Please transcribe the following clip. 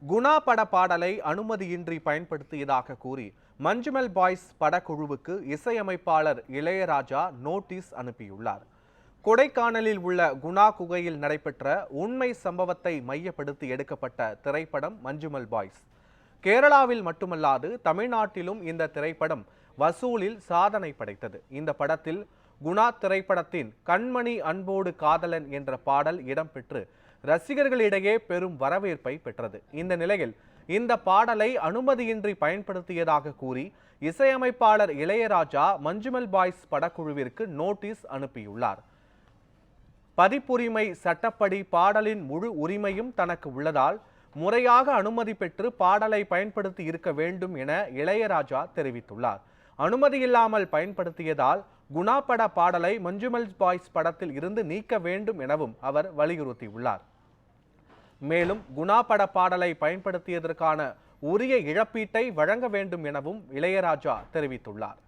குணா பட பாடலை அனுமதியின்றி பயன்படுத்தியதாக கூறி மஞ்சுமல் பாய்ஸ் படக்குழுவுக்கு இசையமைப்பாளர் இளையராஜா நோட்டீஸ் அனுப்பியுள்ளார். கொடைக்கானலில் உள்ள குணா குகையில் நடைபெற்ற உண்மை சம்பவத்தை மையப்படுத்தி எடுக்கப்பட்ட திரைப்படம் மஞ்சுமல் பாய்ஸ். கேரளாவில் மட்டுமல்லாது தமிழ்நாட்டிலும் இந்த திரைப்படம் வசூலில் சாதனை படைத்தது. இந்த படத்தில் குணா திரைப்படத்தின் கண்மணி அன்போடு காதலன் என்ற பாடல் இடம்பெற்று ரசிகர்களிடையே பெரும் வரவேற்பை பெற்றது. இந்த நிலையில் இந்த பாடலை அனுமதியின்றி பயன்படுத்தியதாக கூறி இசையமைப்பாளர் இளையராஜா மஞ்சுமல் பாய்ஸ் படக்குழுவிற்கு நோட்டீஸ் அனுப்பியுள்ளார். பதிப்புரிமை சட்டப்படி பாடலின் முழு உரிமையும் தனக்கு உள்ளதால் முறையாக அனுமதி பெற்று பாடலை பயன்படுத்தி இருக்க வேண்டும் என இளையராஜா தெரிவித்துள்ளார். அனுமதி இல்லாமல் பயன்படுத்தியதால் குணா பட பாடலை மஞ்சுமல் பாய்ஸ் படத்தில் இருந்து நீக்க வேண்டும் எனவும் அவர் வலியுறுத்தியுள்ளார். மேலும் குணா பட பாடலை பயன்படுத்தியதற்கான உரிய இழப்பீட்டை வழங்க வேண்டும் எனவும் இளையராஜா தெரிவித்துள்ளார்.